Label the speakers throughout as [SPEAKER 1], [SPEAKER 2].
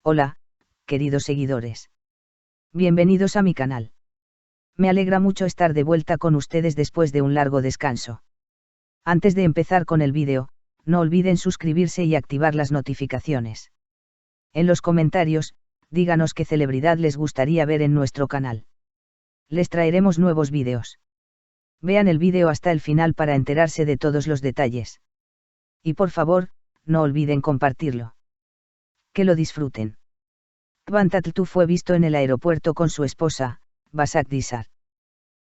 [SPEAKER 1] Hola, queridos seguidores. Bienvenidos a mi canal. Me alegra mucho estar de vuelta con ustedes después de un largo descanso. Antes de empezar con el vídeo, no olviden suscribirse y activar las notificaciones. En los comentarios, díganos qué celebridad les gustaría ver en nuestro canal. Les traeremos nuevos vídeos. Vean el vídeo hasta el final para enterarse de todos los detalles. Y por favor, no olviden compartirlo. Que lo disfruten. Kvant Tattoo fue visto en el aeropuerto con su esposa, Basak Dissar.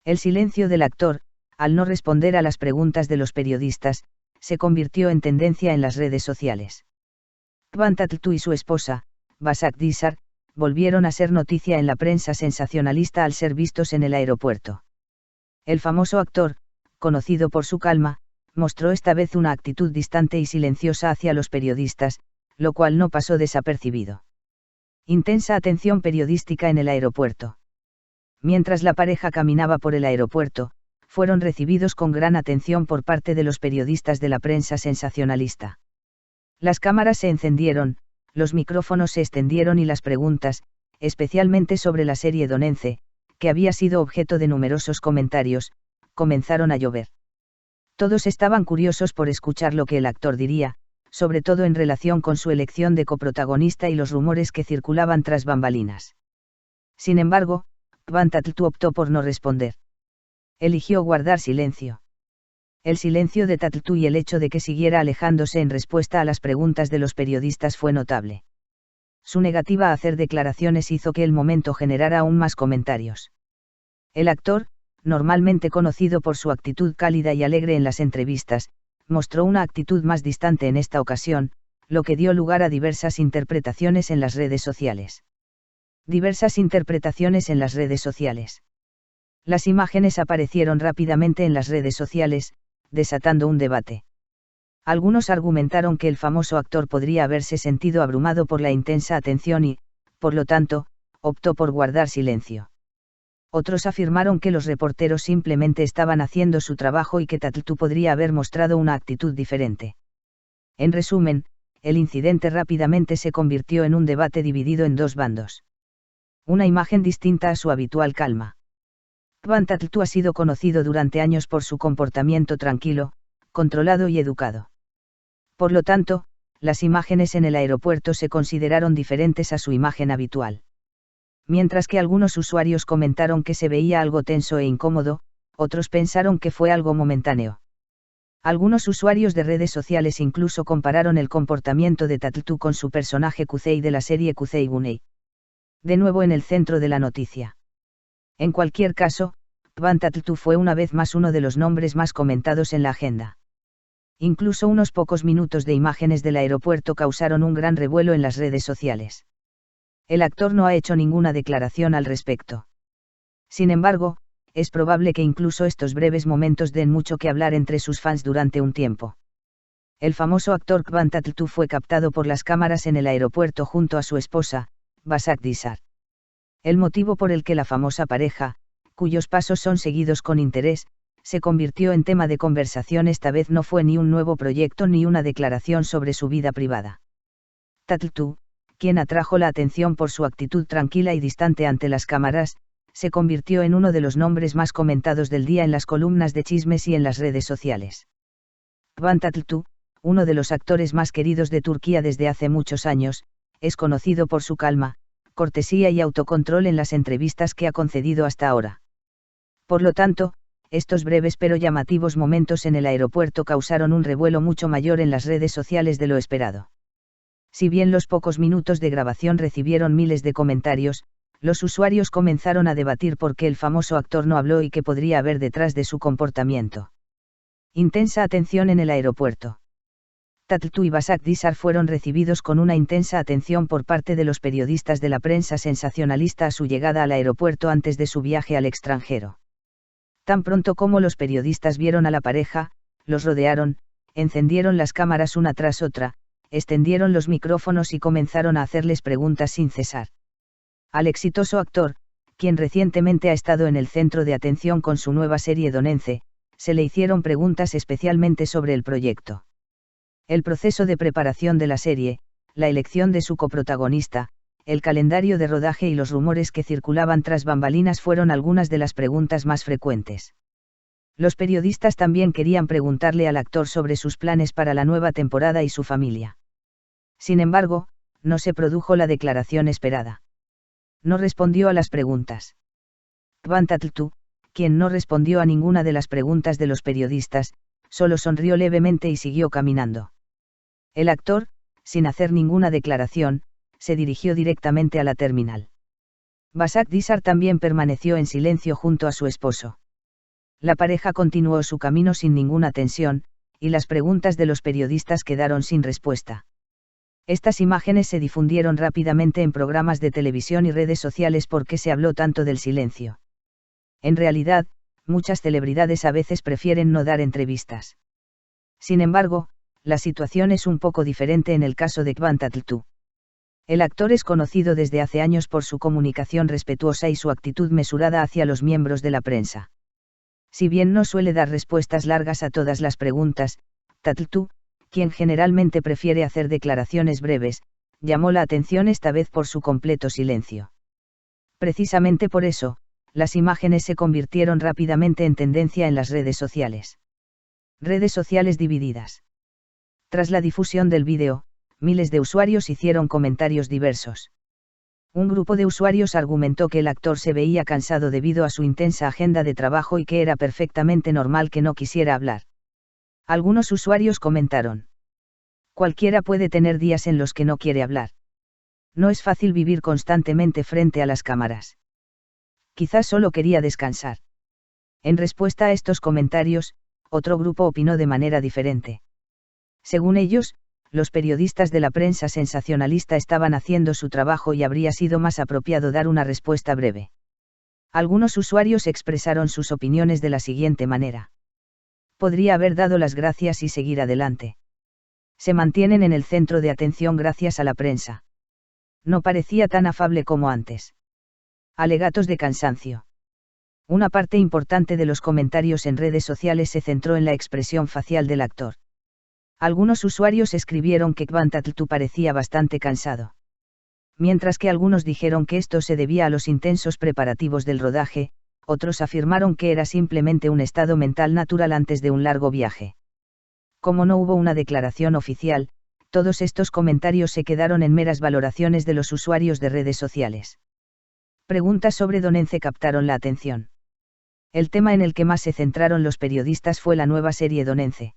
[SPEAKER 1] El silencio del actor, al no responder a las preguntas de los periodistas, se convirtió en tendencia en las redes sociales. Kvant Tattoo y su esposa, Basak Dissar, volvieron a ser noticia en la prensa sensacionalista al ser vistos en el aeropuerto. El famoso actor, conocido por su calma, mostró esta vez una actitud distante y silenciosa hacia los periodistas, lo cual no pasó desapercibido. Intensa atención periodística en el aeropuerto. Mientras la pareja caminaba por el aeropuerto, fueron recibidos con gran atención por parte de los periodistas de la prensa sensacionalista. Las cámaras se encendieron, los micrófonos se extendieron y las preguntas, especialmente sobre la serie Donense, que había sido objeto de numerosos comentarios, comenzaron a llover. Todos estaban curiosos por escuchar lo que el actor diría, sobre todo en relación con su elección de coprotagonista y los rumores que circulaban tras bambalinas. Sin embargo, Kvant Tattoo optó por no responder. Eligió guardar silencio. El silencio de Tattoo y el hecho de que siguiera alejándose en respuesta a las preguntas de los periodistas fue notable. Su negativa a hacer declaraciones hizo que el momento generara aún más comentarios. El actor, normalmente conocido por su actitud cálida y alegre en las entrevistas, mostró una actitud más distante en esta ocasión, lo que dio lugar a diversas interpretaciones en las redes sociales. Diversas interpretaciones en las redes sociales. Las imágenes aparecieron rápidamente en las redes sociales, desatando un debate. Algunos argumentaron que el famoso actor podría haberse sentido abrumado por la intensa atención y, por lo tanto, optó por guardar silencio. Otros afirmaron que los reporteros simplemente estaban haciendo su trabajo y que Tattoo podría haber mostrado una actitud diferente. En resumen, el incidente rápidamente se convirtió en un debate dividido en dos bandos. Una imagen distinta a su habitual calma. Kvant Tattoo ha sido conocido durante años por su comportamiento tranquilo, controlado y educado. Por lo tanto, las imágenes en el aeropuerto se consideraron diferentes a su imagen habitual. Mientras que algunos usuarios comentaron que se veía algo tenso e incómodo, otros pensaron que fue algo momentáneo. Algunos usuarios de redes sociales incluso compararon el comportamiento de Tattoo con su personaje Kusei de la serie Kusei Gunei. De nuevo en el centro de la noticia. En cualquier caso, Kvant Tattoo fue una vez más uno de los nombres más comentados en la agenda. Incluso unos pocos minutos de imágenes del aeropuerto causaron un gran revuelo en las redes sociales. El actor no ha hecho ninguna declaración al respecto. Sin embargo, es probable que incluso estos breves momentos den mucho que hablar entre sus fans durante un tiempo. El famoso actor Kvant Tattoo fue captado por las cámaras en el aeropuerto junto a su esposa, Basak Dissar. El motivo por el que la famosa pareja, cuyos pasos son seguidos con interés, se convirtió en tema de conversación esta vez no fue ni un nuevo proyecto ni una declaración sobre su vida privada. Tattoo, quien atrajo la atención por su actitud tranquila y distante ante las cámaras, se convirtió en uno de los nombres más comentados del día en las columnas de chismes y en las redes sociales. Kvant Tattoo, uno de los actores más queridos de Turquía desde hace muchos años, es conocido por su calma, cortesía y autocontrol en las entrevistas que ha concedido hasta ahora. Por lo tanto, estos breves pero llamativos momentos en el aeropuerto causaron un revuelo mucho mayor en las redes sociales de lo esperado. Si bien los pocos minutos de grabación recibieron miles de comentarios, los usuarios comenzaron a debatir por qué el famoso actor no habló y qué podría haber detrás de su comportamiento. Intensa atención en el aeropuerto. Tattoo y Basak Dissar fueron recibidos con una intensa atención por parte de los periodistas de la prensa sensacionalista a su llegada al aeropuerto antes de su viaje al extranjero. Tan pronto como los periodistas vieron a la pareja, los rodearon, encendieron las cámaras una tras otra, extendieron los micrófonos y comenzaron a hacerles preguntas sin cesar. Al exitoso actor, quien recientemente ha estado en el centro de atención con su nueva serie Donense, se le hicieron preguntas especialmente sobre el proyecto. El proceso de preparación de la serie, la elección de su coprotagonista, el calendario de rodaje y los rumores que circulaban tras bambalinas fueron algunas de las preguntas más frecuentes. Los periodistas también querían preguntarle al actor sobre sus planes para la nueva temporada y su familia. Sin embargo, no se produjo la declaración esperada. No respondió a las preguntas. Kvant Tattoo, quien no respondió a ninguna de las preguntas de los periodistas, solo sonrió levemente y siguió caminando. El actor, sin hacer ninguna declaración, se dirigió directamente a la terminal. Basak Dissar también permaneció en silencio junto a su esposo. La pareja continuó su camino sin ninguna tensión, y las preguntas de los periodistas quedaron sin respuesta. Estas imágenes se difundieron rápidamente en programas de televisión y redes sociales porque se habló tanto del silencio. En realidad, muchas celebridades a veces prefieren no dar entrevistas. Sin embargo, la situación es un poco diferente en el caso de Kvant Tattoo. El actor es conocido desde hace años por su comunicación respetuosa y su actitud mesurada hacia los miembros de la prensa. Si bien no suele dar respuestas largas a todas las preguntas, Tattoo, quien generalmente prefiere hacer declaraciones breves, llamó la atención esta vez por su completo silencio. Precisamente por eso, las imágenes se convirtieron rápidamente en tendencia en las redes sociales. Redes sociales divididas. Tras la difusión del vídeo, miles de usuarios hicieron comentarios diversos. Un grupo de usuarios argumentó que el actor se veía cansado debido a su intensa agenda de trabajo y que era perfectamente normal que no quisiera hablar. Algunos usuarios comentaron: cualquiera puede tener días en los que no quiere hablar. No es fácil vivir constantemente frente a las cámaras. Quizás solo quería descansar. En respuesta a estos comentarios, otro grupo opinó de manera diferente. Según ellos, los periodistas de la prensa sensacionalista estaban haciendo su trabajo y habría sido más apropiado dar una respuesta breve. Algunos usuarios expresaron sus opiniones de la siguiente manera: podría haber dado las gracias y seguir adelante. Se mantienen en el centro de atención gracias a la prensa. No parecía tan afable como antes. Alegatos de cansancio. Una parte importante de los comentarios en redes sociales se centró en la expresión facial del actor. Algunos usuarios escribieron que Kvant Tattoo parecía bastante cansado. Mientras que algunos dijeron que esto se debía a los intensos preparativos del rodaje, otros afirmaron que era simplemente un estado mental natural antes de un largo viaje. Como no hubo una declaración oficial, todos estos comentarios se quedaron en meras valoraciones de los usuarios de redes sociales. Preguntas sobre Donense captaron la atención. El tema en el que más se centraron los periodistas fue la nueva serie Donense.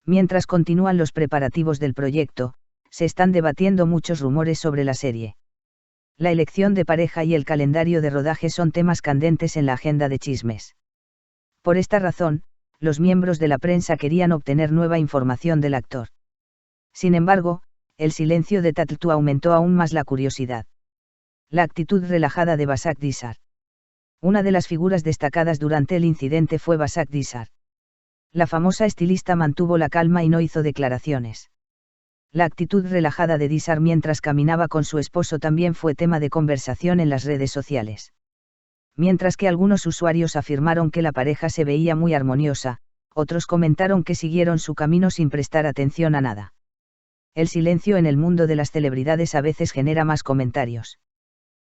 [SPEAKER 1] Mientras continúan los preparativos del proyecto, se están debatiendo muchos rumores sobre la serie. La elección de pareja y el calendario de rodaje son temas candentes en la agenda de chismes. Por esta razón, los miembros de la prensa querían obtener nueva información del actor. Sin embargo, el silencio de Tattoo aumentó aún más la curiosidad. La actitud relajada de Basak Dissar. Una de las figuras destacadas durante el incidente fue Basak Dissar. La famosa estilista mantuvo la calma y no hizo declaraciones. La actitud relajada de Dissar mientras caminaba con su esposo también fue tema de conversación en las redes sociales. Mientras que algunos usuarios afirmaron que la pareja se veía muy armoniosa, otros comentaron que siguieron su camino sin prestar atención a nada. El silencio en el mundo de las celebridades a veces genera más comentarios.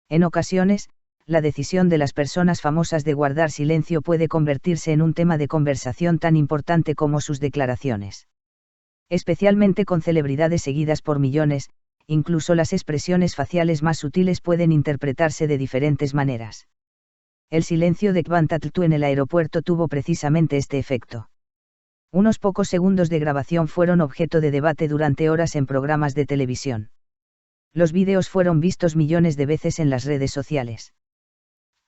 [SPEAKER 1] En ocasiones, la decisión de las personas famosas de guardar silencio puede convertirse en un tema de conversación tan importante como sus declaraciones. Especialmente con celebridades seguidas por millones, incluso las expresiones faciales más sutiles pueden interpretarse de diferentes maneras. El silencio de Kvant Tattoo en el aeropuerto tuvo precisamente este efecto. Unos pocos segundos de grabación fueron objeto de debate durante horas en programas de televisión. Los vídeos fueron vistos millones de veces en las redes sociales.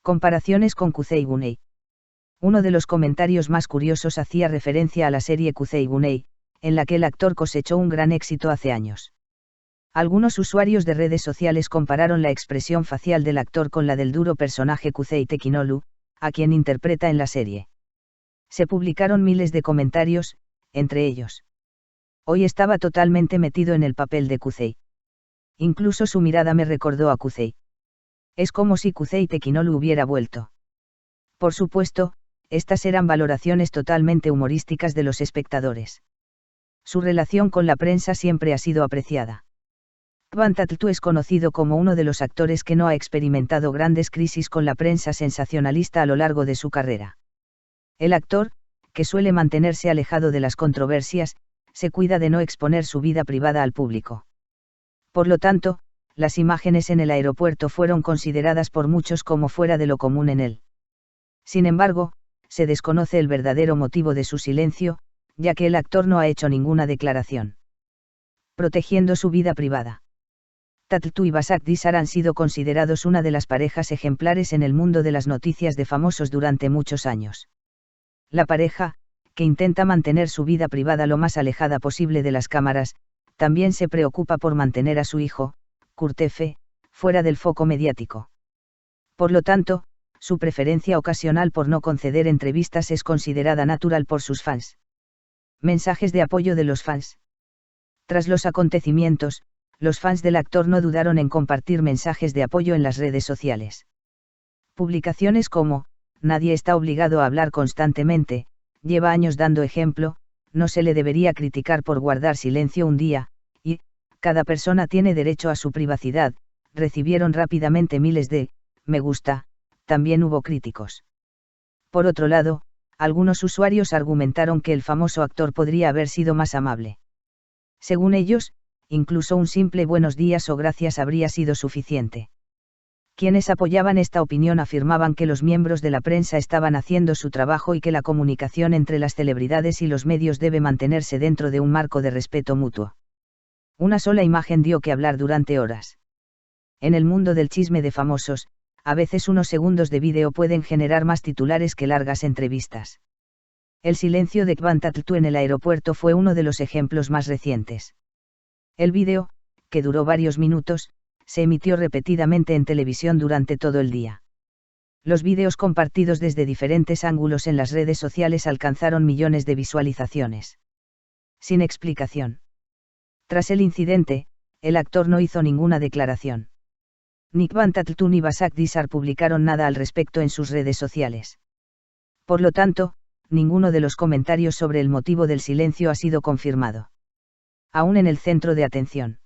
[SPEAKER 1] Comparaciones con Kuzey Guney. Uno de los comentarios más curiosos hacía referencia a la serie Kuzey Guney, en la que el actor cosechó un gran éxito hace años. Algunos usuarios de redes sociales compararon la expresión facial del actor con la del duro personaje Kuzey Tekinolu, a quien interpreta en la serie. Se publicaron miles de comentarios, entre ellos: hoy estaba totalmente metido en el papel de Kuzey. Incluso su mirada me recordó a Kuzey. Es como si Kuzey Tekinolu hubiera vuelto. Por supuesto, estas eran valoraciones totalmente humorísticas de los espectadores. Su relación con la prensa siempre ha sido apreciada. Van Tattoo es conocido como uno de los actores que no ha experimentado grandes crisis con la prensa sensacionalista a lo largo de su carrera. El actor, que suele mantenerse alejado de las controversias, se cuida de no exponer su vida privada al público. Por lo tanto, las imágenes en el aeropuerto fueron consideradas por muchos como fuera de lo común en él. Sin embargo, se desconoce el verdadero motivo de su silencio, ya que el actor no ha hecho ninguna declaración. Protegiendo su vida privada. Tattoo y Basak Dissar han sido considerados una de las parejas ejemplares en el mundo de las noticias de famosos durante muchos años. La pareja, que intenta mantener su vida privada lo más alejada posible de las cámaras, también se preocupa por mantener a su hijo, Kurt F., fuera del foco mediático. Por lo tanto, su preferencia ocasional por no conceder entrevistas es considerada natural por sus fans. Mensajes de apoyo de los fans. Tras los acontecimientos, los fans del actor no dudaron en compartir mensajes de apoyo en las redes sociales. Publicaciones como, nadie está obligado a hablar constantemente, lleva años dando ejemplo, no se le debería criticar por guardar silencio un día, y, cada persona tiene derecho a su privacidad, recibieron rápidamente miles de, me gusta, también hubo críticos. Por otro lado, algunos usuarios argumentaron que el famoso actor podría haber sido más amable. Según ellos, incluso un simple buenos días o gracias habría sido suficiente. Quienes apoyaban esta opinión afirmaban que los miembros de la prensa estaban haciendo su trabajo y que la comunicación entre las celebridades y los medios debe mantenerse dentro de un marco de respeto mutuo. Una sola imagen dio que hablar durante horas. En el mundo del chisme de famosos, a veces unos segundos de vídeo pueden generar más titulares que largas entrevistas. El silencio de Van Tattoo en el aeropuerto fue uno de los ejemplos más recientes. El vídeo, que duró varios minutos, se emitió repetidamente en televisión durante todo el día. Los vídeos compartidos desde diferentes ángulos en las redes sociales alcanzaron millones de visualizaciones. Sin explicación. Tras el incidente, el actor no hizo ninguna declaración. Ni Van Tattoo ni Basak Dissar publicaron nada al respecto en sus redes sociales. Por lo tanto, ninguno de los comentarios sobre el motivo del silencio ha sido confirmado. Aún en el centro de atención.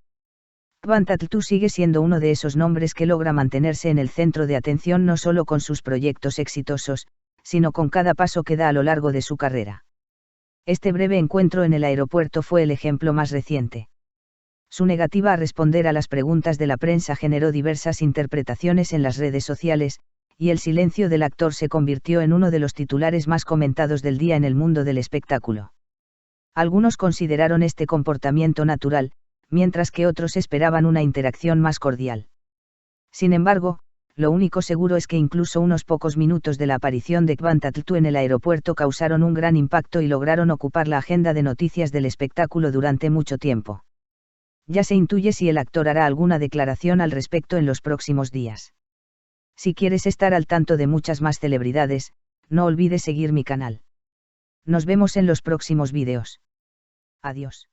[SPEAKER 1] Van Tattoo sigue siendo uno de esos nombres que logra mantenerse en el centro de atención no solo con sus proyectos exitosos, sino con cada paso que da a lo largo de su carrera. Este breve encuentro en el aeropuerto fue el ejemplo más reciente. Su negativa a responder a las preguntas de la prensa generó diversas interpretaciones en las redes sociales, y el silencio del actor se convirtió en uno de los titulares más comentados del día en el mundo del espectáculo. Algunos consideraron este comportamiento natural, mientras que otros esperaban una interacción más cordial. Sin embargo, lo único seguro es que incluso unos pocos minutos de la aparición de Van Tattoo en el aeropuerto causaron un gran impacto y lograron ocupar la agenda de noticias del espectáculo durante mucho tiempo. Ya se intuye si el actor hará alguna declaración al respecto en los próximos días. Si quieres estar al tanto de muchas más celebridades, no olvides seguir mi canal. Nos vemos en los próximos vídeos. Adiós.